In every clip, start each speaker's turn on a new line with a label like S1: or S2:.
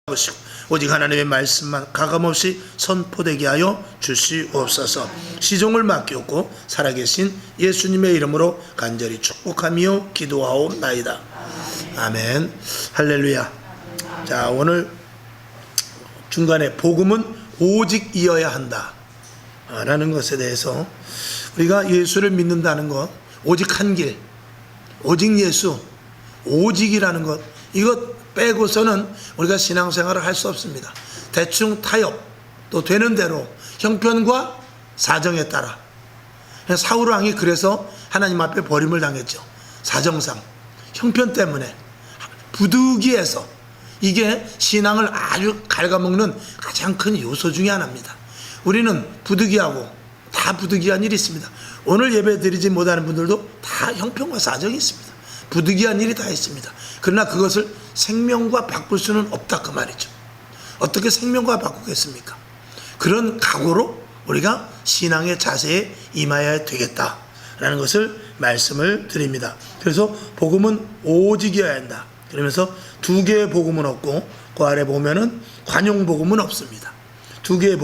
S1: 것이고 오직 하나님의 말씀만 가감없이 선포되게 하여 주시옵소서. 시종을 맡겼고 살아계신 예수님의 이름으로 간절히 축복하며 기도하옵나이다. 아멘. 할렐루야. 자, 오늘 중간에 복음은 오직 이어야 한다 라는 것에 대해서, 우리가 예수를 믿는다는 것, 오직 한 길, 오직 예수, 오직이라는 것, 이것 빼고서는 우리가 신앙생활을 할 수 없습니다. 대충 타협, 또 되는 대로 형편과 사정에 따라. 사울 왕이 그래서 하나님 앞에 버림을 당했죠. 사정상, 형편 때문에, 부득이해서. 이게 신앙을 아주 갉아먹는 가장 큰 요소 중에 하나입니다. 우리는 부득이하고 다 부득이한 일이 있습니다. 오늘 예배 드리지 못하는 분들도 다 형편과 사정이 있습니다. 부득이한 일이 다 있습니다. 그러나 그것을 생명과 바꿀 수는 없다, 그 말이죠. 어떻게 생명과 바꾸겠습니까? 그런 각오로 우리가 신앙의 자세에 임해야 되겠다라는 것을 말씀을 드립니다. 그래서 복음은 오직이어야 한다. 그러면서 두 개의 복음은 없고 그 아래 보면은 관용 복음은 없습니다. 두 개의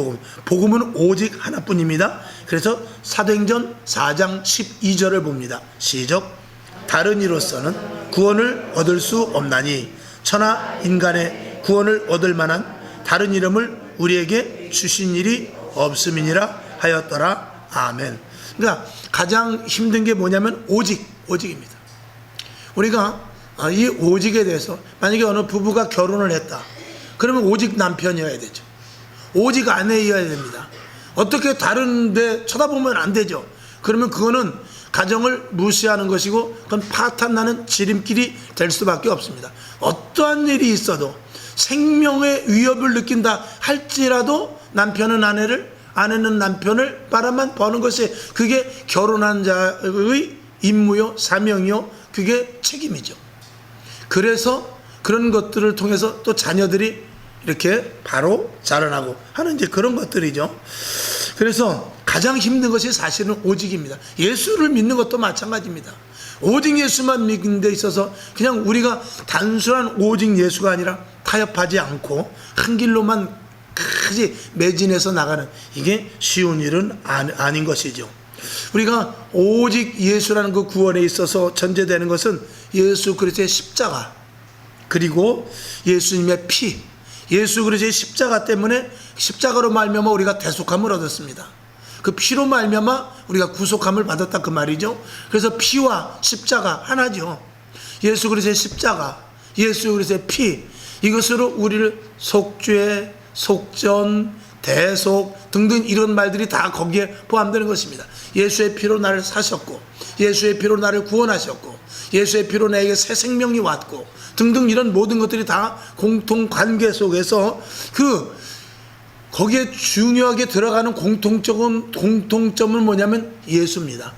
S1: 복음은 오직 하나뿐입니다. 그래서 사도행전 4장 12절을 봅니다. 시작. 다른 이로서는 구원을 얻을 수 없나니 천하 인간의 구원을 얻을 만한 다른 이름을 우리에게 주신 일이 없음이니라 하였더라. 아멘. 그러니까 가장 힘든 게 뭐냐면 오직입니다. 우리가 이 오직에 대해서, 만약에 어느 부부가 결혼을 했다 그러면 오직 남편이어야 되죠. 오직 아내여야 됩니다. 어떻게 다른 데 쳐다보면 안 되죠. 그러면 그거는 가정을 무시하는 것이고, 그건 파탄나는 지름길이 될 수밖에 없습니다. 어떠한 일이 있어도 생명의 위협을 느낀다 할지라도 남편은 아내를, 아내는 남편을 바라만 버는 것이, 그게 결혼한 자의 임무요, 사명이요, 그게 책임이죠. 그래서 그런 것들을 통해서 또 자녀들이 이렇게 바로 자라나고 하는 이제 그런 것들이죠. 그래서 가장 힘든 것이 사실은 오직입니다. 예수를 믿는 것도 마찬가지입니다. 오직 예수만 믿는 데 있어서 그냥 우리가 단순한 오직 예수가 아니라 타협하지 않고 한 길로만 끝까지 매진해서 나가는, 이게 쉬운 일은 아닌 것이죠. 우리가 오직 예수라는 그 구원에 있어서 전제되는 것은 예수 그리스도의 십자가, 그리고 예수님의 피, 예수 그리스도의 십자가 때문에, 십자가로 말미암아 우리가 대속함을 얻었습니다. 그 피로 말미암아 우리가 구속함을 받았다, 그 말이죠. 그래서 피와 십자가 하나죠. 예수 그리스도의 십자가, 예수 그리스도의 피, 이것으로 우리를 속죄, 속전, 대속 등등 이런 말들이 다 거기에 포함되는 것입니다. 예수의 피로 나를 사셨고, 예수의 피로 나를 구원하셨고, 예수의 피로 나에게 새 생명이 왔고 등등, 이런 모든 것들이 다 공통관계 속에서 거기에 중요하게 들어가는 공통점은 뭐냐면 예수입니다.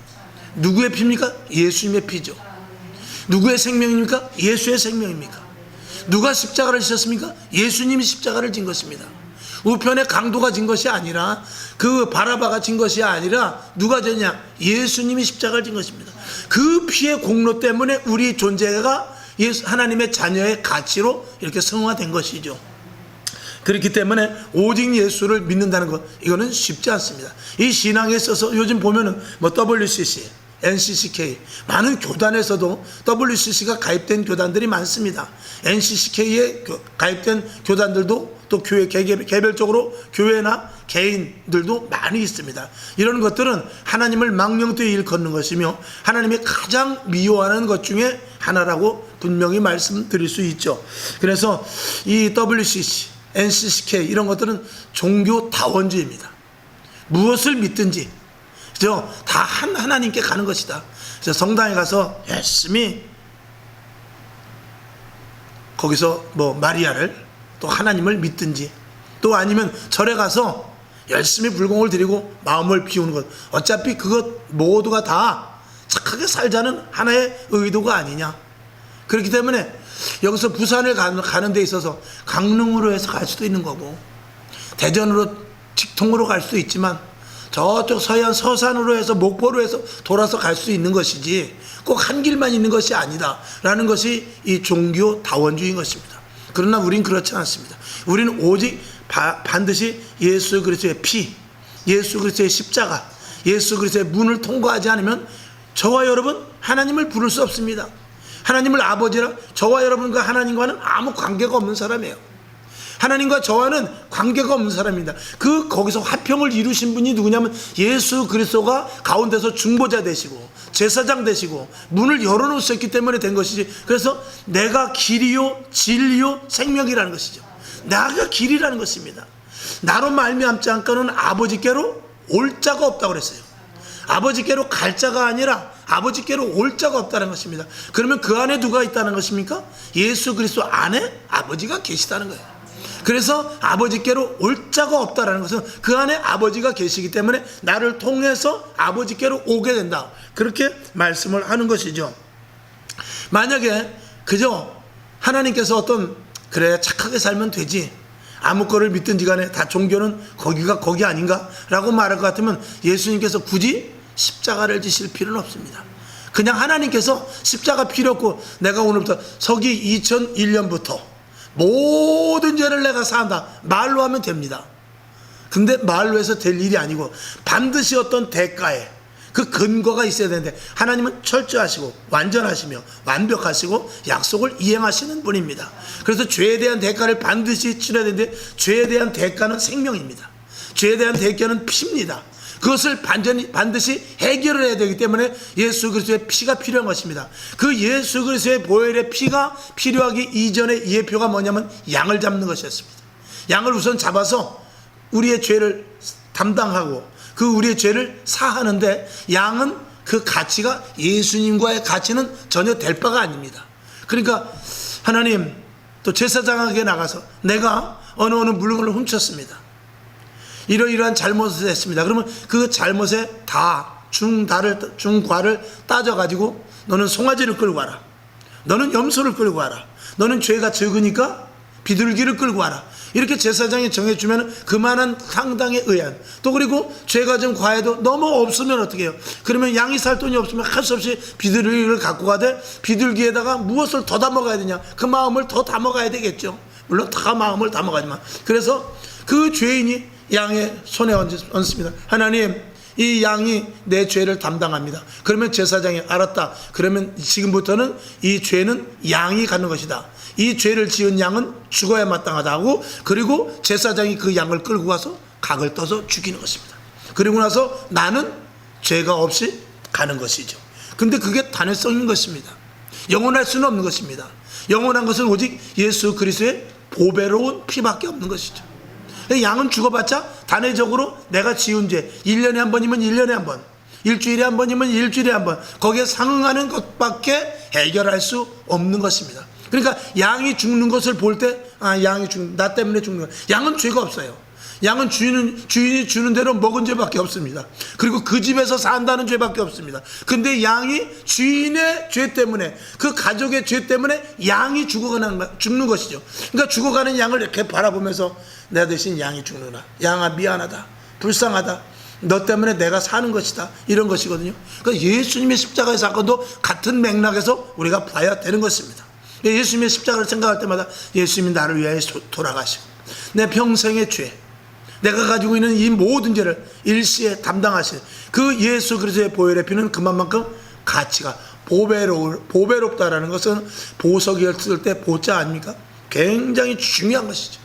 S1: 누구의 피입니까? 예수님의 피죠. 누구의 생명입니까? 예수의 생명입니까? 누가 십자가를 지셨습니까? 예수님이 십자가를 진 것입니다. 우편의 강도가 진 것이 아니라, 그 바라바가 진 것이 아니라 누가 졌냐? 예수님이 십자가를 진 것입니다. 그 피의 공로 때문에 우리 존재가 하나님의 자녀의 가치로 이렇게 성화된 것이죠. 그렇기 때문에 오직 예수를 믿는다는 것, 이거는 쉽지 않습니다. 이 신앙에 있어서 요즘 보면은 WCC, NCCK, 많은 교단에서도 WCC가 가입된 교단들이 많습니다. NCCK에 가입된 교단들도 또 교회 개별적으로 교회나 개인들도 많이 있습니다. 이런 것들은 하나님을 망령되이 일컫는 것이며 하나님이 가장 미워하는 것 중에 하나라고 분명히 말씀드릴 수 있죠. 그래서 이 WCC, NCCK 이런 것들은 종교 다원주의입니다. 무엇을 믿든지 다 하나님께 가는 것이다. 그래서 성당에 가서 열심히 거기서 마리아를, 또 하나님을 믿든지, 또 아니면 절에 가서 열심히 불공을 드리고 마음을 비우는 것, 어차피 그것 모두가 다 착하게 살자는 하나의 의도가 아니냐. 그렇기 때문에 여기서 부산을 가는 데 있어서 강릉으로 해서 갈 수도 있는 거고, 대전으로 직통으로 갈 수도 있지만 저쪽 서해안 서산으로 해서 목포로 해서 돌아서 갈 수 있는 것이지 꼭 한 길만 있는 것이 아니다 라는 것이 이 종교 다원주의인 것입니다. 그러나 우린 그렇지 않습니다. 우리는 오직 반드시 예수 그리스도의 피, 예수 그리스도의 십자가, 예수 그리스도의 문을 통과하지 않으면 저와 여러분 하나님을 부를 수 없습니다. 하나님을 아버지라, 저와 여러분과 하나님과는 아무 관계가 없는 사람이에요. 하나님과 저와는 관계가 없는 사람입니다. 거기서 화평을 이루신 분이 누구냐면 예수 그리스도가 가운데서 중보자 되시고 제사장 되시고 문을 열어놓으셨기 때문에 된 것이지. 그래서 내가 길이요 진리요 생명이라는 것이죠. 나가 길이라는 것입니다. 나로 말미암지 않고는 아버지께로 올 자가 없다고 그랬어요. 아버지께로 갈 자가 아니라 아버지께로 올 자가 없다는 것입니다. 그러면 그 안에 누가 있다는 것입니까? 예수 그리스도 안에 아버지가 계시다는 거예요. 그래서 아버지께로 올 자가 없다는 것은 그 안에 아버지가 계시기 때문에 나를 통해서 아버지께로 오게 된다, 그렇게 말씀을 하는 것이죠. 만약에 그저 하나님께서 그래 착하게 살면 되지, 아무 거를 믿든지 간에 다 종교는 거기가 거기 아닌가 라고 말할 것 같으면 예수님께서 굳이 십자가를 지실 필요는 없습니다. 그냥 하나님께서 십자가 필요 없고 내가 오늘부터 서기 2001년부터 모든 죄를 내가 사한다 말로 하면 됩니다. 근데 말로 해서 될 일이 아니고 반드시 어떤 대가에 그 근거가 있어야 되는데 하나님은 철저하시고 완전하시며 완벽하시고 약속을 이행하시는 분입니다. 그래서 죄에 대한 대가를 반드시 치러야 되는데 죄에 대한 대가는 생명입니다. 죄에 대한 대가는 피입니다. 그것을 반드시 해결을 해야 되기 때문에 예수 그리스도의 피가 필요한 것입니다. 그 예수 그리스도의 보혈의 피가 필요하기 이전의 예표가 뭐냐면 양을 잡는 것이었습니다. 양을 우선 잡아서 우리의 죄를 담당하고 그 우리의 죄를 사하는데 양은 그 가치가 예수님과의 가치는 전혀 될 바가 아닙니다. 그러니까 하나님 또 제사장에게 나가서 내가 어느 물건을 훔쳤습니다. 이러이러한 잘못을 했습니다. 그러면 그 잘못에 중과를 따져가지고 너는 송아지를 끌고 와라, 너는 염소를 끌고 와라, 너는 죄가 적으니까 비둘기를 끌고 와라, 이렇게 제사장이 정해주면 그만한 상당에 의한, 또 그리고 죄가 좀 과해도 너무 없으면 어떻게 해요? 그러면 양이 살 돈이 없으면 할 수 없이 비둘기를 갖고 가되 비둘기에다가 무엇을 더 담아가야 되냐? 그 마음을 더 담아가야 되겠죠. 물론 다 마음을 담아가지만. 그래서 그 죄인이 양의 손에 얹습니다. 하나님, 이 양이 내 죄를 담당합니다. 그러면 제사장이 알았다, 그러면 지금부터는 이 죄는 양이 갖는 것이다, 이 죄를 지은 양은 죽어야 마땅하다 하고, 그리고 제사장이 그 양을 끌고 가서 각을 떠서 죽이는 것입니다. 그리고 나서 나는 죄가 없이 가는 것이죠. 근데 그게 단회성인 것입니다. 영원할 수는 없는 것입니다. 영원한 것은 오직 예수 그리스도의 보배로운 피밖에 없는 것이죠. 양은 죽어봤자 단회적으로 내가 지은 죄 1년에 한 번이면 1년에 한 번, 일주일에 한 번이면 일주일에 한 번, 거기에 상응하는 것밖에 해결할 수 없는 것입니다. 그러니까 양이 죽는 것을 볼 때 양이 나 때문에 죽는 것, 양은 죄가 없어요. 양은 주인이 주는 대로 먹은 죄밖에 없습니다. 그리고 그 집에서 산다는 죄밖에 없습니다. 근데 양이 주인의 죄 때문에, 그 가족의 죄 때문에 양이 죽는 것이죠. 그러니까 죽어가는 양을 이렇게 바라보면서 내 대신 양이 죽는구나, 양아 미안하다, 불쌍하다, 너 때문에 내가 사는 것이다, 이런 것이거든요. 그러니까 예수님의 십자가의 사건도 같은 맥락에서 우리가 봐야 되는 것입니다. 예수님의 십자가를 생각할 때마다 예수님이 나를 위하여 돌아가시고 내 평생의 죄, 내가 가지고 있는 이 모든 죄를 일시에 담당하신 그 예수 그리스도의 보혈의 피는 그만큼 가치가 보배롭다라는 것은 보석을 쓸 때 보자 아닙니까? 굉장히 중요한 것이죠.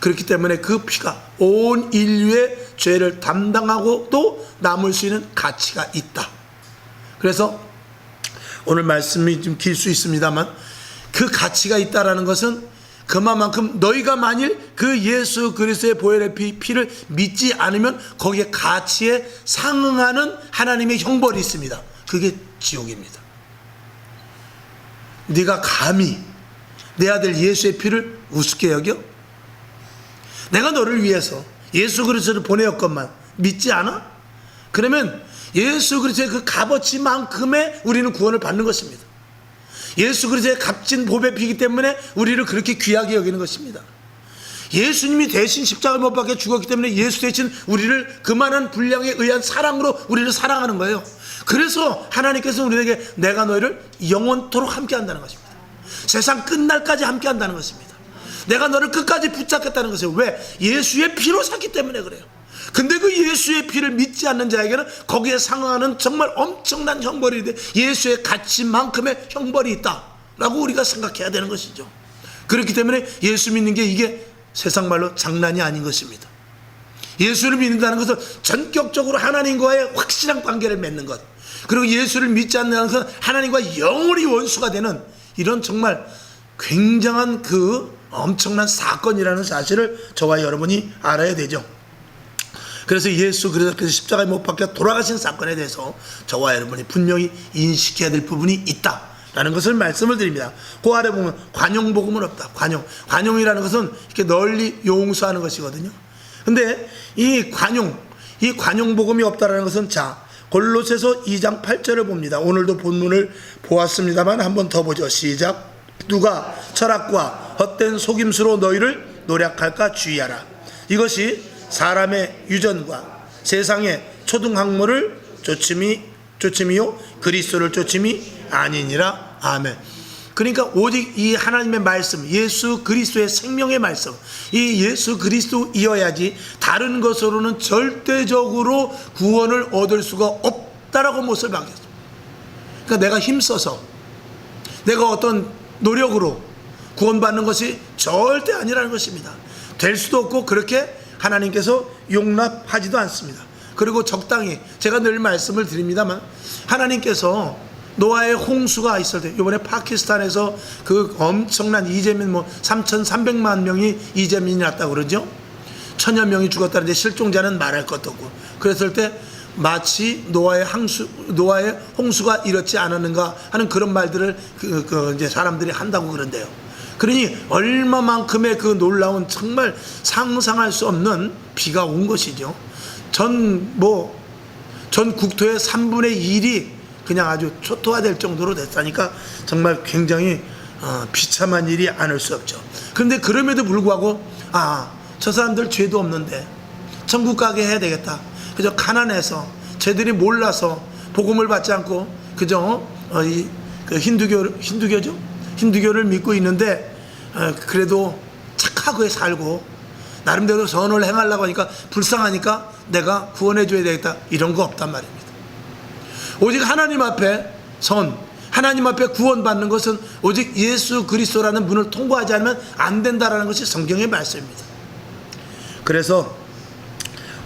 S1: 그렇기 때문에 그 피가 온 인류의 죄를 담당하고 또 남을 수 있는 가치가 있다. 그래서 오늘 말씀이 좀 길 수 있습니다만 그 가치가 있다라는 것은 그만큼 너희가 만일 그 예수 그리스도의 보혈의 피를 믿지 않으면 거기에 가치에 상응하는 하나님의 형벌이 있습니다. 그게 지옥입니다. 네가 감히 내 아들 예수의 피를 우습게 여겨? 내가 너를 위해서 예수 그리스도를 보내었건만 믿지 않아? 그러면 예수 그리스도의 그 값어치만큼의 우리는 구원을 받는 것입니다. 예수 그리스도의 값진 보배 피기 때문에 우리를 그렇게 귀하게 여기는 것입니다. 예수님이 대신 십자가를 못 박혀 죽었기 때문에 예수 대신 우리를 그만한 분량에 의한 사랑으로 우리를 사랑하는 거예요. 그래서 하나님께서 우리에게 내가 너희를 영원토록 함께 한다는 것입니다. 세상 끝날까지 함께 한다는 것입니다. 내가 너를 끝까지 붙잡겠다는 것이에요. 왜? 예수의 피로 샀기 때문에 그래요. 근데 그 예수의 피를 믿지 않는 자에게는 거기에 상응하는 정말 엄청난 형벌이 돼, 예수의 가치만큼의 형벌이 있다라고 우리가 생각해야 되는 것이죠. 그렇기 때문에 예수 믿는 게 이게 세상 말로 장난이 아닌 것입니다. 예수를 믿는다는 것은 전격적으로 하나님과의 확실한 관계를 맺는 것, 그리고 예수를 믿지 않는 것은 하나님과 영원히 원수가 되는 이런 정말 굉장한 그 엄청난 사건이라는 사실을 저와 여러분이 알아야 되죠. 그래서 예수 그리스도께서 십자가에 못 박혀 돌아가신 사건에 대해서 저와 여러분이 분명히 인식해야 될 부분이 있다라는 것을 말씀을 드립니다. 그 아래 보면 관용복음은 없다. 관용이라는 것은 이렇게 널리 용서하는 것이거든요. 근데 이 관용복음이 없다라는 것은, 자, 골로새서 2장 8절을 봅니다. 오늘도 본문을 보았습니다만 한번 더 보죠. 시작. 누가 철학과 헛된 속임수로 너희를 노략할까 주의하라. 이것이 사람의 유전과 세상의 초등학문을 쫓음이요 그리스도를 쫓음이 아니니라. 아멘. 그러니까 오직 이 하나님의 말씀, 예수 그리스도의 생명의 말씀, 이 예수 그리스도이어야지 다른 것으로는 절대적으로 구원을 얻을 수가 없다라고 못을 박였습니다. 그러니까 내가 힘써서, 내가 어떤 노력으로 구원받는 것이 절대 아니라는 것입니다. 될 수도 없고 그렇게 하나님께서 용납하지도 않습니다. 그리고 적당히, 제가 늘 말씀을 드립니다만, 하나님께서 노아의 홍수가 있을 때, 이번에 파키스탄에서 그 엄청난 이재민 3,300만 명이 이재민이 났다고 그러죠. 1,000여 명이 죽었다는데 실종자는 말할 것도 없고, 그랬을 때 마치 노아의 홍수가 이렇지 않았는가 하는 그런 말들을 이제 사람들이 한다고 그런데요. 그러니 얼마만큼의 그 놀라운, 정말 상상할 수 없는 비가 온 것이죠. 전 국토의 3분의 1이 그냥 아주 초토화될 정도로 됐다니까 정말 굉장히 비참한 일이 아닐 수 없죠. 그런데 그럼에도 불구하고 저 사람들 죄도 없는데 천국 가게 해야 되겠다. 그저 가난해서, 쟤들이 몰라서 복음을 받지 않고 그저 그 힌두교죠? 힌두교를 믿고 있는데 그래도 착하게 살고 나름대로 선을 행하려고 하니까 불쌍하니까 내가 구원해 줘야 되겠다, 이런 거 없단 말입니다. 오직 하나님 앞에 하나님 앞에 구원받는 것은 오직 예수 그리스도라는 문을 통과하지 않으면 안 된다라는 것이 성경의 말씀입니다. 그래서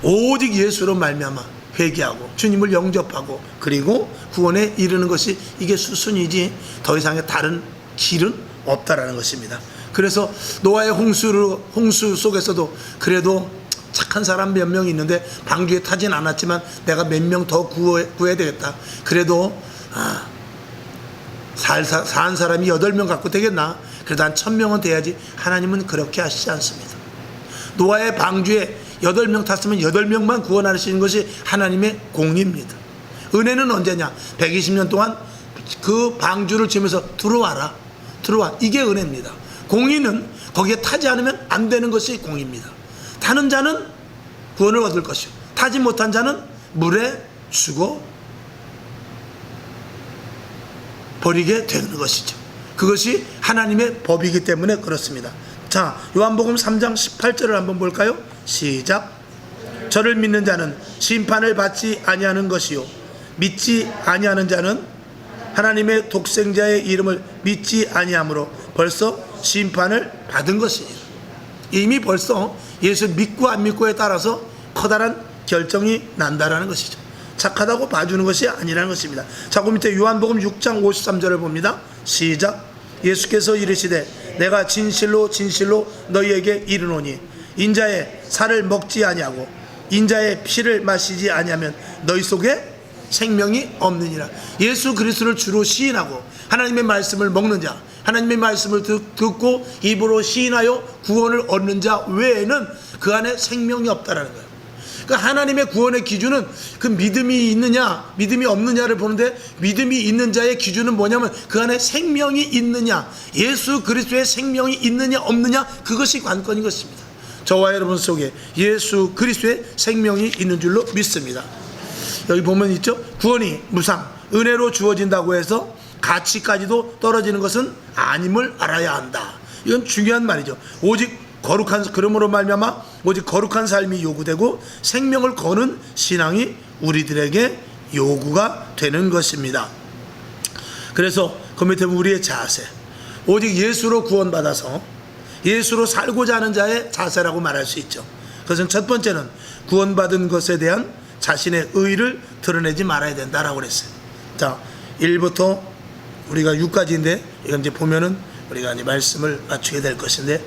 S1: 오직 예수로 말미암아 회개하고 주님을 영접하고 그리고 구원에 이르는 것이 이게 수순이지 더 이상의 다른 길은 없다라는 것입니다. 그래서 노아의 홍수 속에서도 그래도 착한 사람 몇 명 있는데 방주에 타진 않았지만 내가 몇 명 더 구해야 되겠다. 그래도 산 사람이 8명 갖고 되겠나? 그래도 한 1,000명은 돼야지. 하나님은 그렇게 하시지 않습니다. 노아의 방주에 8명 탔으면 8명만 구원하시는 것이 하나님의 공의입니다. 은혜는 언제냐? 120년 동안 그 방주를 지으면서 들어와. 이게 은혜입니다. 공의는 거기에 타지 않으면 안 되는 것이 공의입니다. 타는 자는 구원을 얻을 것이요, 타지 못한 자는 물에 죽어 버리게 되는 것이죠. 그것이 하나님의 법이기 때문에 그렇습니다. 자, 요한복음 3장 18절을 한번 볼까요? 시작. 저를 믿는 자는 심판을 받지 아니하는 것이요, 믿지 아니하는 자는 하나님의 독생자의 이름을 믿지 아니하므로 벌써 심판을 받은 것이니라. 이미 벌써 예수 믿고 안 믿고에 따라서 커다란 결정이 난다라는 것이죠. 착하다고 봐주는 것이 아니라는 것입니다. 자, 그 밑에 요한복음 6장 53절을 봅니다. 시작. 예수께서 이르시되 내가 진실로 너희에게 이르노니 인자의 살을 먹지 아니하고 인자의 피를 마시지 아니하면 너희 속에 생명이 없느니라. 예수 그리스도를 주로 시인하고 하나님의 말씀을 먹는 자, 하나님의 말씀을 듣고 입으로 시인하여 구원을 얻는 자 외에는 그 안에 생명이 없다라는 거예요. 그러니까 하나님의 구원의 기준은 그 믿음이 있느냐 믿음이 없느냐를 보는데, 믿음이 있는 자의 기준은 뭐냐면 그 안에 생명이 있느냐, 예수 그리스도의 생명이 있느냐 없느냐, 그것이 관건인 것입니다. 저와 여러분 속에 예수 그리스도의 생명이 있는 줄로 믿습니다. 여기 보면 있죠. 구원이 무상 은혜로 주어진다고 해서 가치까지도 떨어지는 것은 아님을 알아야 한다. 이건 중요한 말이죠. 오직 거룩한, 그러므로 말미암아 오직 거룩한 삶이 요구되고 생명을 거는 신앙이 우리들에게 요구가 되는 것입니다. 그래서 그 밑에 우리의 자세, 오직 예수로 구원받아서 예수로 살고자 하는 자의 자세라고 말할 수 있죠. 그것은 첫 번째는 구원받은 것에 대한 자신의 의의를 드러내지 말아야 된다라고 그랬어요. 자, 1부터 우리가 6까지인데 이건 이제 보면은 우리가 이제 말씀을 맞추게 될 것인데,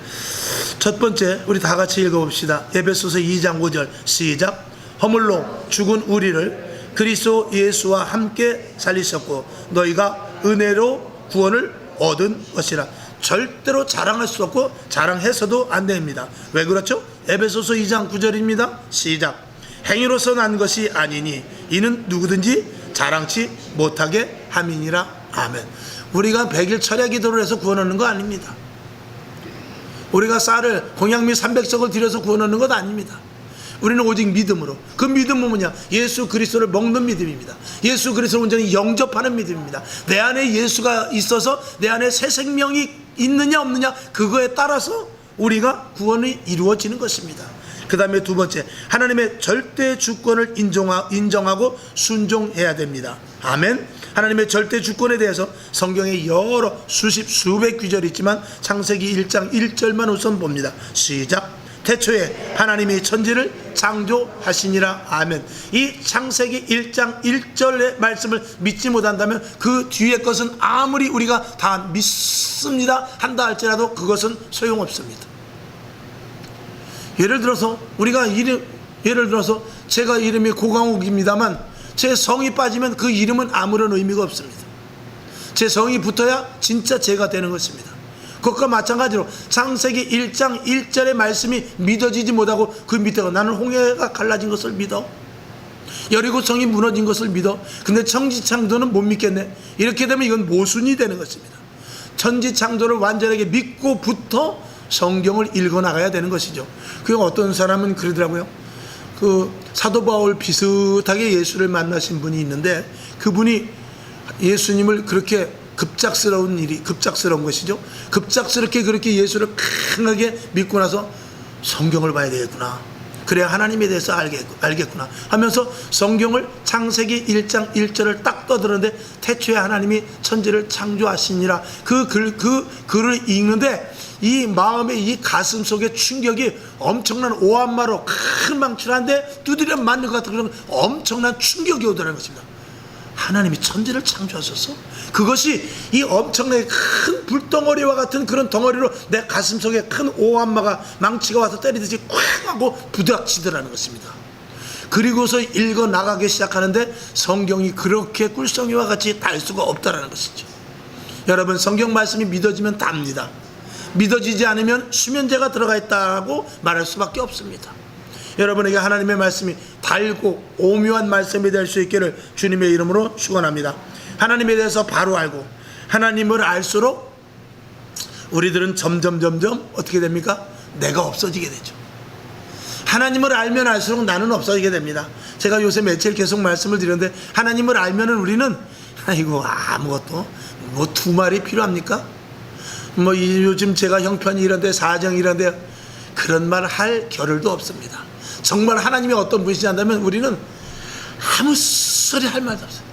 S1: 첫 번째 우리 다 같이 읽어봅시다. 에베소서 2장 5절 시작. 허물로 죽은 우리를 그리스도 예수와 함께 살리셨고 너희가 은혜로 구원을 얻은 것이라. 절대로 자랑할 수 없고 자랑해서도 안 됩니다. 왜 그렇죠? 에베소서 2장 9절입니다. 시작. 행위로서 난 것이 아니니 이는 누구든지 자랑치 못하게 함이니라. 아멘. 우리가 100일 철야 기도를 해서 구원하는 거 아닙니다. 우리가 쌀을 공양미 300석을 들여서 구원하는 것 아닙니다. 우리는 오직 믿음으로. 그 믿음은 뭐냐? 예수 그리스도를 먹는 믿음입니다. 예수 그리스도를 온전히 영접하는 믿음입니다. 내 안에 예수가 있어서 내 안에 새 생명이 있느냐 없느냐, 그거에 따라서 우리가 구원이 이루어지는 것입니다. 그 다음에 두 번째, 하나님의 절대 주권을 인정하고 순종해야 됩니다. 아멘. 하나님의 절대 주권에 대해서 성경에 여러 수백 구절이 있지만 창세기 1장 1절만 우선 봅니다. 시작. 태초에 하나님이 천지를 창조하시니라. 아멘. 이 창세기 1장 1절의 말씀을 믿지 못한다면 그 뒤의 것은 아무리 우리가 다 믿습니다 한다 할지라도 그것은 소용없습니다. 예를 들어서 제가 이름이 고강욱입니다만 제 성이 빠지면 그 이름은 아무런 의미가 없습니다. 제 성이 붙어야 진짜 제가 되는 것입니다. 그것과 마찬가지로 창세기 1장 1절의 말씀이 믿어지지 못하고 그 밑에가 나는 홍해가 갈라진 것을 믿어, 여리고성이 무너진 것을 믿어, 근데 천지창조는 못 믿겠네, 이렇게 되면 이건 모순이 되는 것입니다. 천지창조를 완전하게 믿고부터 성경을 읽어나가야 되는 것이죠. 그 어떤 사람은 그러더라고요. 그 사도 바울 비슷하게 예수를 만나신 분이 있는데 그분이 예수님을 그렇게 급작스러운 것이죠. 급작스럽게 그렇게 예수를 강하게 믿고 나서 성경을 봐야 되겠구나, 그래야 하나님에 대해서 알겠구나 하면서 성경을 창세기 1장 1절을 딱 떠들었는데 태초에 하나님이 천지를 창조하시니라 그 글을 읽는데 이 마음의 이 가슴 속의 충격이 엄청난 오한마로 큰 망치한데 두드려 맞는 것 같은 그런 엄청난 충격이 오더라는 것입니다. 하나님이 천지를 창조하셔서 그것이 이 엄청나게 큰 불덩어리와 같은 그런 덩어리로 내 가슴 속에 큰 오한마가 망치가 와서 때리듯이 콱 하고 부닥치더라는 것입니다. 그리고서 읽어 나가기 시작하는데 성경이 그렇게 꿀성이와 같이 달 수가 없다라는 것이죠. 여러분, 성경 말씀이 믿어지면 답니다. 믿어지지 않으면 수면제가 들어가 있다고 말할 수밖에 없습니다. 여러분에게 하나님의 말씀이 달고 오묘한 말씀이 될 수 있기를 주님의 이름으로 축원합니다. 하나님에 대해서 바로 알고 하나님을 알수록 우리들은 점점 어떻게 됩니까? 내가 없어지게 되죠. 하나님을 알면 알수록 나는 없어지게 됩니다. 제가 요새 며칠 계속 말씀을 드렸는데 하나님을 알면은 우리는 아이고 아무것도 뭐 두 말이 필요합니까? 뭐 요즘 제가 형편이 이런데 사정이 이런데 그런 말 할 겨를도 없습니다. 정말 하나님이 어떤 분이시지 않다면 우리는 아무 소리 할 말도 없어요.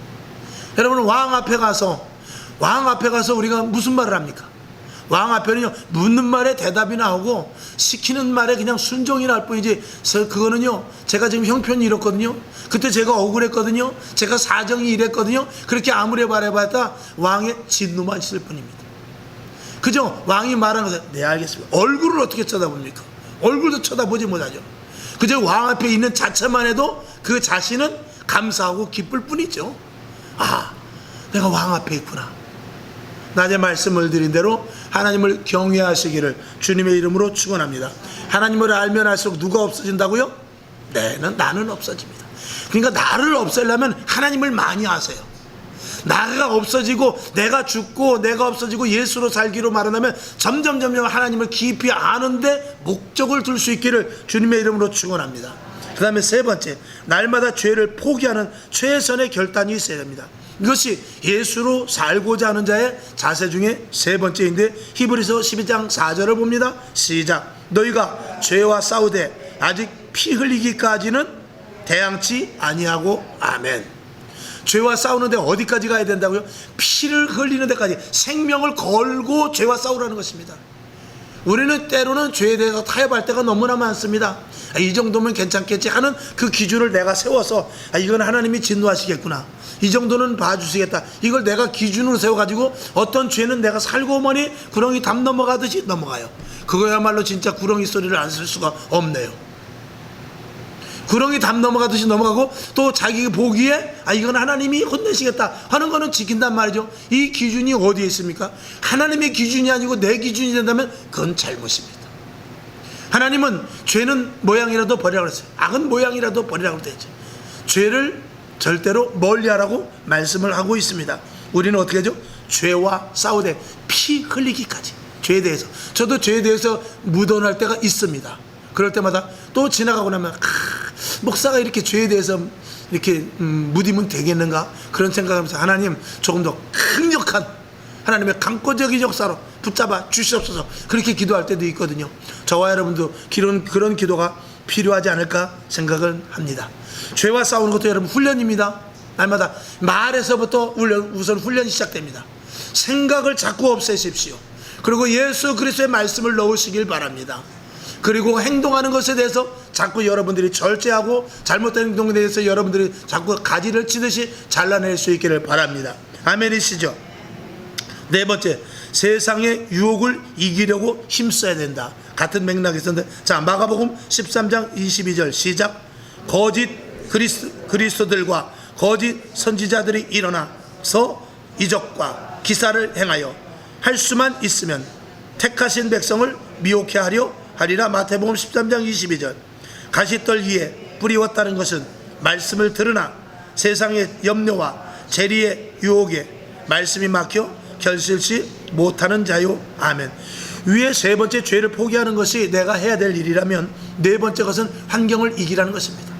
S1: 여러분, 왕 앞에 가서 우리가 무슨 말을 합니까? 왕 앞에는요, 묻는 말에 대답이 나오고 시키는 말에 그냥 순종이 날 뿐이지, 그거는요, 제가 지금 형편이 이렇거든요, 그때 제가 억울했거든요, 제가 사정이 이랬거든요, 그렇게 아무리 말해봤다 왕의 진노만 있을 뿐입니다. 그죠? 왕이 말하는 것에 네 알겠습니다. 얼굴을 어떻게 쳐다봅니까? 얼굴도 쳐다보지 못하죠. 그저 왕 앞에 있는 자체만 해도 그 자신은 감사하고 기쁠 뿐이죠. 아, 내가 왕 앞에 있구나. 낮에 말씀을 드린 대로 하나님을 경외하시기를 주님의 이름으로 축원합니다. 하나님을 알면 알수록 누가 없어진다고요? 나는 없어집니다. 그러니까 나를 없애려면 하나님을 많이 아세요. 나가 없어지고 내가 죽고 내가 없어지고 예수로 살기로 마련하면 점점 하나님을 깊이 아는데 목적을 둘 수 있기를 주님의 이름으로 축원합니다. 그 다음에 세 번째, 날마다 죄를 포기하는 최선의 결단이 있어야 됩니다. 이것이 예수로 살고자 하는 자의 자세 중에 세 번째인데, 히브리서 12장 4절을 봅니다. 시작. 너희가 죄와 싸우되 아직 피 흘리기까지는 대항치 아니하고. 아멘. 죄와 싸우는데 어디까지 가야 된다고요? 피를 흘리는 데까지, 생명을 걸고 죄와 싸우라는 것입니다. 우리는 때로는 죄에 대해서 타협할 때가 너무나 많습니다. 이 정도면 괜찮겠지 하는 그 기준을 내가 세워서, 이건 하나님이 진노하시겠구나, 이 정도는 봐주시겠다, 이걸 내가 기준으로 세워가지고 어떤 죄는 내가 살고 보니 구렁이 담 넘어가듯이 넘어가요. 그거야말로 진짜 구렁이 소리를 안 쓸 수가 없네요. 구렁이 담 넘어가듯이 넘어가고, 또 자기 보기에 이건 하나님이 혼내시겠다 하는 거는 지킨단 말이죠. 이 기준이 어디에 있습니까? 하나님의 기준이 아니고 내 기준이 된다면 그건 잘못입니다. 하나님은 죄는 모양이라도 버리라고 그랬어요. 악은 모양이라도 버리라고 그랬죠. 죄를 절대로 멀리하라고 말씀을 하고 있습니다. 우리는 어떻게 하죠? 죄와 싸우되 피 흘리기까지. 죄에 대해서, 저도 죄에 대해서 무던할 때가 있습니다. 그럴 때마다 또 지나가고 나면 목사가 이렇게 죄에 대해서 이렇게 무디면 되겠는가, 그런 생각하면서 하나님 조금 더 강력한 하나님의 강권적인 역사로 붙잡아 주시옵소서, 그렇게 기도할 때도 있거든요. 저와 여러분도 그런 기도가 필요하지 않을까 생각을 합니다. 죄와 싸우는 것도 여러분 훈련입니다. 날마다 말에서부터 우선 훈련이 시작됩니다. 생각을 자꾸 없애십시오. 그리고 예수 그리스도의 말씀을 넣으시길 바랍니다. 그리고 행동하는 것에 대해서 자꾸 여러분들이 절제하고, 잘못된 행동에 대해서 여러분들이 자꾸 가지를 치듯이 잘라낼 수 있기를 바랍니다. 아멘이시죠? 네 번째, 세상의 유혹을 이기려고 힘써야 된다. 같은 맥락에서, 자, 마가복음 13장 22절 시작. 거짓 그리스도들과 거짓 선지자들이 일어나서 이적과 기사를 행하여 할 수만 있으면 택하신 백성을 미혹해 하리라. 마태복음 13장 22절. 가시떨 위에 뿌리웠다는 것은 말씀을 들으나 세상의 염려와 재리의 유혹에 말씀이 막혀 결실치 못하는 자요. 아멘. 위에 세 번째 죄를 포기하는 것이 내가 해야 될 일이라면, 네 번째 것은 환경을 이기라는 것입니다.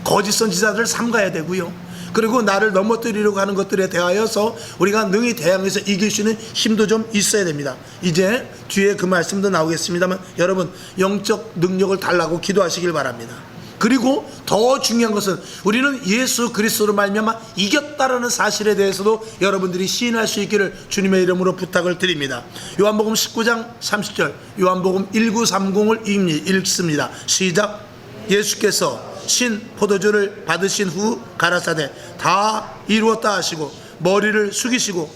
S1: 거짓 선지자들을 삼가야 되고요, 그리고 나를 넘어뜨리려고 하는 것들에 대하여서 우리가 능히 대항해서 이길 수 있는 힘도 좀 있어야 됩니다. 이제 뒤에 그 말씀도 나오겠습니다만, 여러분 영적 능력을 달라고 기도하시길 바랍니다. 그리고 더 중요한 것은 우리는 예수 그리스도로 말미암아 이겼다라는 사실에 대해서도 여러분들이 시인할 수 있기를 주님의 이름으로 부탁을 드립니다. 요한복음 19장 30절, 요한복음 1930을 읽습니다. 시작. 예수께서 신 포도주를 받으신 후 가라사대 다 이루었다 하시고 머리를 숙이시고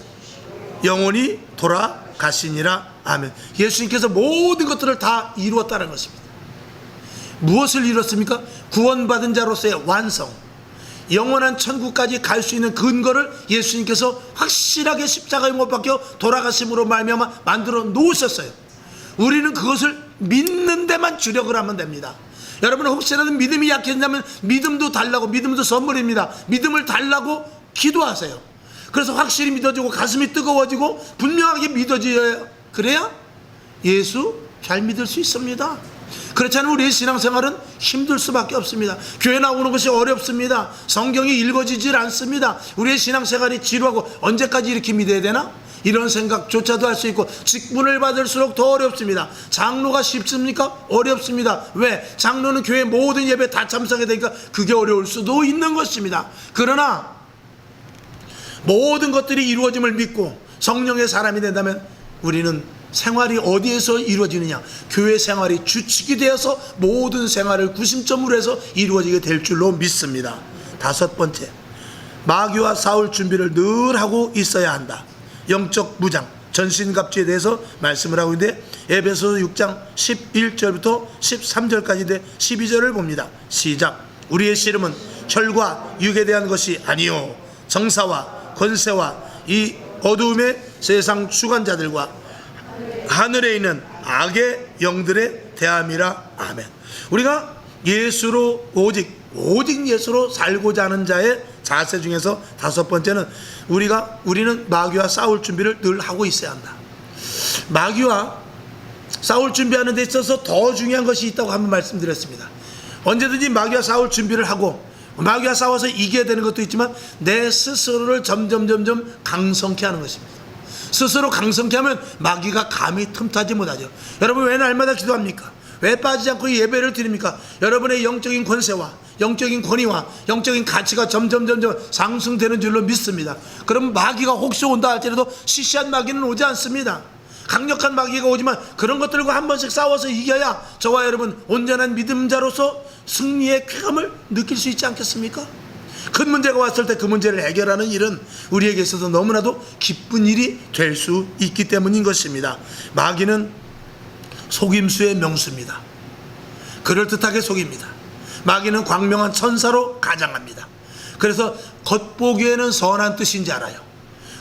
S1: 영원히 돌아가시니라. 아멘. 예수님께서 모든 것들을 다 이루었다는 것입니다. 무엇을 이뤘습니까? 구원받은 자로서의 완성, 영원한 천국까지 갈 수 있는 근거를 예수님께서 확실하게 십자가에 못 박혀 돌아가심으로 말미암아 만들어 놓으셨어요. 우리는 그것을 믿는 데만 주력을 하면 됩니다. 여러분 혹시라도 믿음이 약해진다면 믿음도 달라고, 믿음도 선물입니다. 믿음을 달라고 기도하세요. 그래서 확실히 믿어지고 가슴이 뜨거워지고 분명하게 믿어져야, 그래야 예수 잘 믿을 수 있습니다. 그렇지 않으면 우리의 신앙생활은 힘들 수밖에 없습니다. 교회 나오는 것이 어렵습니다. 성경이 읽어지질 않습니다. 우리의 신앙생활이 지루하고 언제까지 이렇게 믿어야 되나? 이런 생각조차도 할 수 있고, 직분을 받을수록 더 어렵습니다. 장로가 쉽습니까? 어렵습니다. 왜? 장로는 교회 모든 예배 다 참석해야 되니까 그게 어려울 수도 있는 것입니다. 그러나 모든 것들이 이루어짐을 믿고 성령의 사람이 된다면 우리는 생활이 어디에서 이루어지느냐? 교회 생활이 주축이 되어서 모든 생활을 구심점으로 해서 이루어지게 될 줄로 믿습니다. 다섯 번째, 마귀와 싸울 준비를 늘 하고 있어야 한다. 영적 무장, 전신갑주에 대해서 말씀을 하고 있는데, 에베소서 6장 11절부터 13절까지 12절을 봅니다. 시작. 우리의 씨름은 혈과 육에 대한 것이 아니요 정사와 권세와 이 어두움의 세상 주관자들과 하늘에 있는 악의 영들의 대함이라. 아멘. 우리가 예수로 오직 예수로 살고자 하는 자의 자세 중에서 다섯 번째는 우리는 마귀와 싸울 준비를 늘 하고 있어야 한다. 마귀와 싸울 준비하는 데 있어서 더 중요한 것이 있다고 한번 말씀드렸습니다. 언제든지 마귀와 싸울 준비를 하고 마귀와 싸워서 이겨야 되는 것도 있지만 내 스스로를 점점 강성케 하는 것입니다. 스스로 강성케 하면 마귀가 감히 틈타지 못하죠. 여러분 왜 날마다 기도합니까? 왜 빠지지 않고 예배를 드립니까? 여러분의 영적인 권세와 영적인 권위와 영적인 가치가 점점 상승되는 줄로 믿습니다. 그럼 마귀가 혹시 온다 할지라도 시시한 마귀는 오지 않습니다. 강력한 마귀가 오지만 그런 것들과 한 번씩 싸워서 이겨야 저와 여러분 온전한 믿음자로서 승리의 쾌감을 느낄 수 있지 않겠습니까? 큰 문제가 왔을 때 그 문제를 해결하는 일은 우리에게 있어서 너무나도 기쁜 일이 될 수 있기 때문인 것입니다. 마귀는 속임수의 명수입니다. 그럴듯하게 속입니다. 마귀는 광명한 천사로 가장합니다. 그래서 겉보기에는 선한 뜻인지 알아요.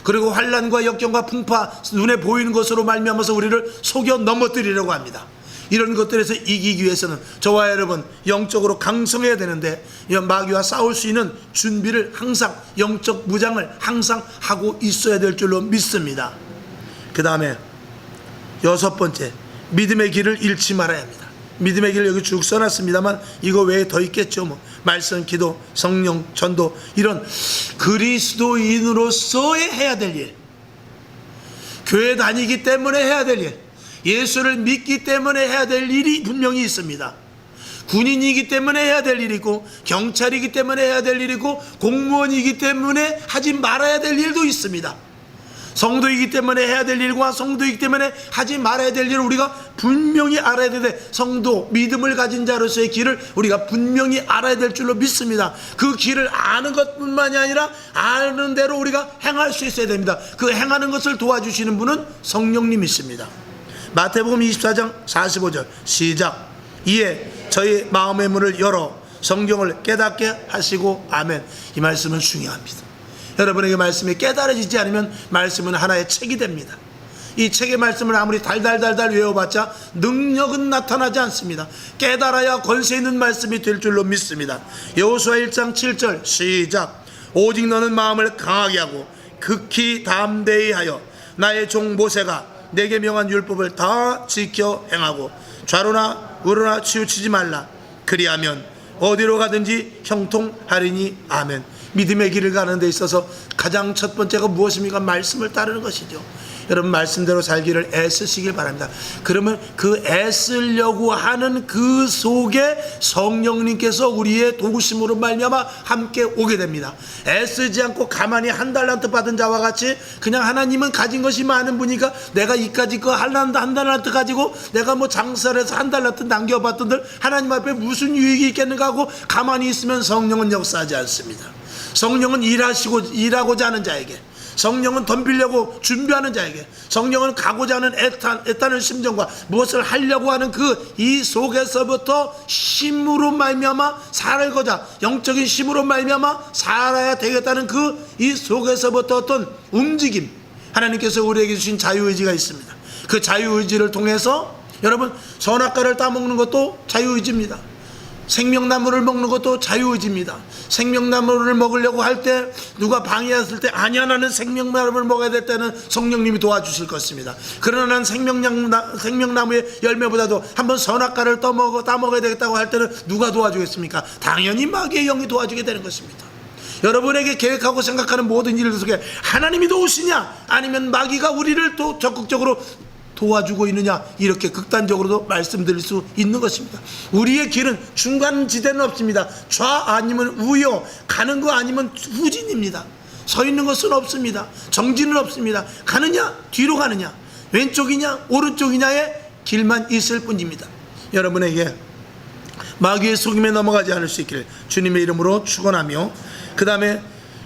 S1: 그리고 환난과 역경과 풍파, 눈에 보이는 것으로 말미암아서 우리를 속여 넘어뜨리려고 합니다. 이런 것들에서 이기기 위해서는 저와 여러분 영적으로 강성해야 되는데 마귀와 싸울 수 있는 준비를 항상, 영적 무장을 항상 하고 있어야 될 줄로 믿습니다. 그 다음에 6번째, 믿음의 길을 잃지 말아야 합니다. 믿음의 길을 여기 쭉 써놨습니다만 이거 외에 더 있겠죠. 뭐 말씀, 기도, 성령, 전도, 이런 그리스도인으로서의 해야 될 일, 교회 다니기 때문에 해야 될 일, 예수를 믿기 때문에 해야 될 일이 분명히 있습니다. 군인이기 때문에 해야 될 일이 있고, 경찰이기 때문에 해야 될 일이 있고, 공무원이기 때문에 하지 말아야 될 일도 있습니다. 성도이기 때문에 해야 될 일과 성도이기 때문에 하지 말아야 될 일을 우리가 분명히 알아야 되는데, 성도, 믿음을 가진 자로서의 길을 우리가 분명히 알아야 될 줄로 믿습니다. 그 길을 아는 것뿐만이 아니라 아는 대로 우리가 행할 수 있어야 됩니다. 그 행하는 것을 도와주시는 분은 성령님이십니다. 마태복음 24장 45절 시작. 이에 저희 마음의 문을 열어 성경을 깨닫게 하시고. 아멘. 이 말씀은 중요합니다. 여러분에게 말씀이 깨달아지지 않으면 말씀은 하나의 책이 됩니다. 이 책의 말씀을 아무리 달달달달 외워봤자 능력은 나타나지 않습니다. 깨달아야 권세 있는 말씀이 될 줄로 믿습니다. 여호수아 1장 7절 시작. 오직 너는 마음을 강하게 하고 극히 담대히 하여 나의 종 모세가 내게 명한 율법을 다 지켜 행하고 좌로나 우로나 치우치지 말라. 그리하면 어디로 가든지 형통하리니. 아멘. 믿음의 길을 가는 데 있어서 가장 첫 번째가 무엇입니까? 말씀을 따르는 것이죠. 여러분 말씀대로 살기를 애쓰시길 바랍니다. 그러면 그 애쓰려고 하는 그 속에 성령님께서 우리의 도우심으로 말미암아 함께 오게 됩니다. 애쓰지 않고 가만히 한 달란트 받은 자와 같이 그냥 하나님은 가진 것이 많은 분이니까 내가 이까지 거 한 달란트 가지고 내가 뭐 장사를 해서 한 달란트 남겨봤던들 하나님 앞에 무슨 유익이 있겠는가 하고 가만히 있으면 성령은 역사하지 않습니다. 성령은 일하고자 하는 자에게, 성령은 덤비려고 준비하는 자에게, 성령은 가고자 하는 애타는 심정과 무엇을 하려고 하는 그 이 속에서부터 힘으로 말미암아 살고자, 영적인 힘으로 말미암아 살아야 되겠다는 그 이 속에서부터 어떤 움직임, 하나님께서 우리에게 주신 자유의지가 있습니다. 그 자유의지를 통해서 여러분 선악과를 따먹는 것도 자유의지입니다. 생명나무를 먹는 것도 자유의지입니다. 생명나무를 먹으려고 할 때 누가 방해했을 때 아니야 나는 생명나무를 먹어야 될 때는 성령님이 도와주실 것입니다. 그러나 난 생명나무의 열매보다도 한번 선악과를 따먹어야 되겠다고 할 때는 누가 도와주겠습니까? 당연히 마귀의 영이 도와주게 되는 것입니다. 여러분에게 계획하고 생각하는 모든 일들 속에 하나님이 도우시냐 아니면 마귀가 우리를 또 적극적으로 도와주고 있느냐, 이렇게 극단적으로도 말씀드릴 수 있는 것입니다. 우리의 길은 중간지대는 없습니다. 좌 아니면 우요, 가는 거 아니면 후진입니다. 서 있는 것은 없습니다. 정지는 없습니다. 가느냐 뒤로 가느냐, 왼쪽이냐 오른쪽이냐의 길만 있을 뿐입니다. 여러분에게 마귀의 속임에 넘어가지 않을 수 있기를 주님의 이름으로 축원하며, 그 다음에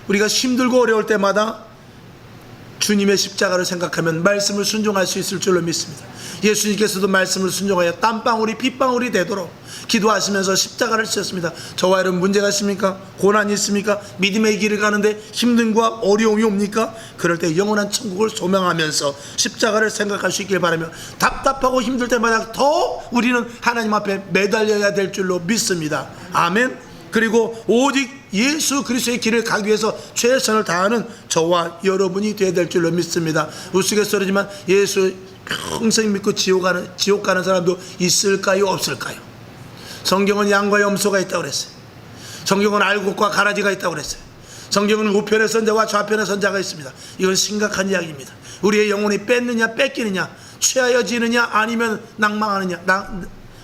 S1: 우리가 힘들고 어려울 때마다 주님의 십자가를 생각하면 말씀을 순종할 수 있을 줄로 믿습니다. 예수님께서도 말씀을 순종하여 땀방울이 핏방울이 되도록 기도하시면서 십자가를 지셨습니다. 저와 여러분 문제가 있습니까? 고난이 있습니까? 믿음의 길을 가는데 힘듦과 어려움이 옵니까? 그럴 때 영원한 천국을 소망하면서 십자가를 생각할 수 있길 바라며, 답답하고 힘들 때마다 더 우리는 하나님 앞에 매달려야 될 줄로 믿습니다. 아멘. 그리고 오직 예수 그리스도의 길을 가기 위해서 최선을 다하는 저와 여러분이 되어야 될 줄로 믿습니다. 우스갯소리지만 예수 평생 믿고 지옥 가는 사람도 있을까요 없을까요? 성경은 양과 염소가 있다고 그랬어요. 성경은 알곡과 가라지가 있다고 그랬어요. 성경은 우편의 선자와 좌편의 선자가 있습니다. 이건 심각한 이야기입니다. 우리의 영혼이 뺏느냐 뺏기느냐, 취하여지느냐 아니면 낭망하느냐,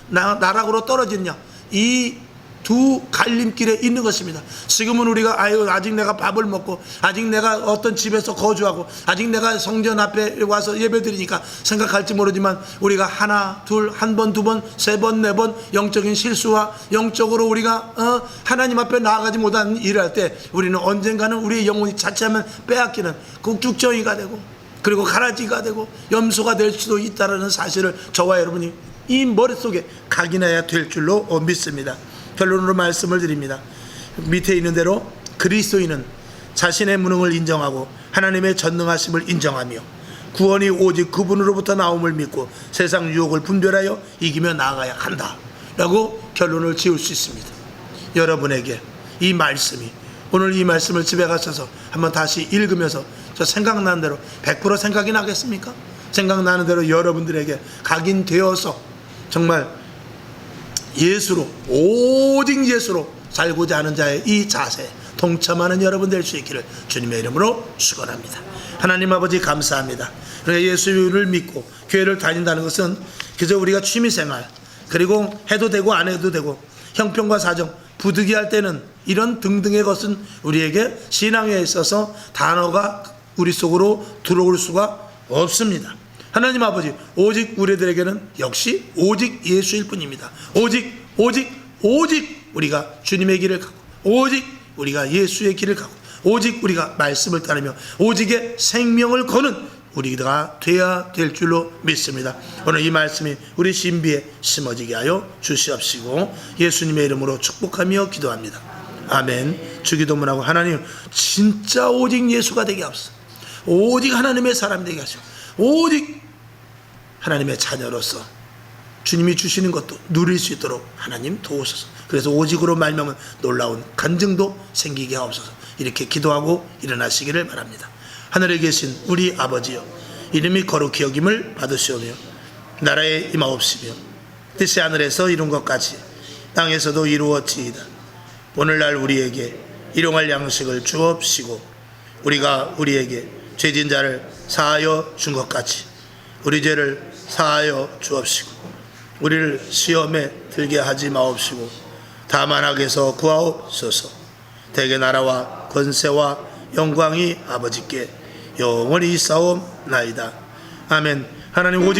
S1: 나락으로 떨어지느냐, 이 두 갈림길에 있는 것입니다. 지금은 우리가 아직 내가 밥을 먹고, 아직 내가 어떤 집에서 거주하고, 아직 내가 성전 앞에 와서 예배드리니까 생각할지 모르지만, 우리가 하나 둘 한 번 두 번 세 번 네 번 영적인 실수와 영적으로 우리가 하나님 앞에 나아가지 못한 일을 할 때, 우리는 언젠가는 우리의 영혼이 자칫하면 빼앗기는 국죽정이가 되고, 그리고 가라지가 되고 염소가 될 수도 있다는 사실을 저와 여러분이 이 머릿속에 각인해야 될 줄로 믿습니다. 결론으로 말씀을 드립니다. 밑에 있는 대로 그리스도인은 자신의 무능을 인정하고 하나님의 전능하심을 인정하며 구원이 오직 그분으로부터 나옴을 믿고 세상 유혹을 분별하여 이기며 나아가야 한다 라고 결론을 지을 수 있습니다. 여러분에게 이 말씀이, 오늘 이 말씀을 집에 가셔서 한번 다시 읽으면서 저 생각나는 대로 100% 생각이 나겠습니까? 생각나는 대로 여러분들에게 각인되어서 정말 예수로, 오직 예수로 살고자 하는 자의 이 자세 동참하는 여러분 될 수 있기를 주님의 이름으로 축원합니다. 하나님 아버지 감사합니다. 우리가 예수를 믿고 교회를 다닌다는 것은 그저 우리가 취미생활, 그리고 해도 되고 안 해도 되고 형편과 사정, 부득이할 때는 이런 등등의 것은 우리에게 신앙에 있어서 단어가 우리 속으로 들어올 수가 없습니다. 하나님 아버지, 오직 우리들에게는 역시 오직 예수일 뿐입니다. 오직 우리가 주님의 길을 가고, 오직 우리가 예수의 길을 가고, 오직 우리가 말씀을 따르며 오직의 생명을 거는 우리가 되어야 될 줄로 믿습니다. 오늘 이 말씀이 우리 신비에 심어지게 하여 주시옵시고 예수님의 이름으로 축복하며 기도합니다. 아멘. 주기도문하고 하나님 진짜 오직 예수가 되게 하옵소서. 오직 하나님의 사람이 되게 하시고, 오직 하나님의 자녀로서 주님이 주시는 것도 누릴 수 있도록 하나님 도우소서. 그래서 오직으로 말미암은 놀라운 간증도 생기게 하옵소서. 이렇게 기도하고 일어나시기를 바랍니다. 하늘에 계신 우리 아버지여, 이름이 거룩히 여김을 받으시오며 나라에 임하옵시며 뜻이 하늘에서 이룬 것 같이 땅에서도 이루어지이다. 오늘날 우리에게 일용할 양식을 주옵시고 우리가 우리에게 죄진 자를 사하여 준 것 같이 우리 죄를 사하여 주옵시고 우리를 시험에 들게 하지 마옵시고 다만 악에서 구하옵소서. 대개 나라와 권세와 영광이 아버지께 영원히 있사옵나이다. 아멘. 하나님 오직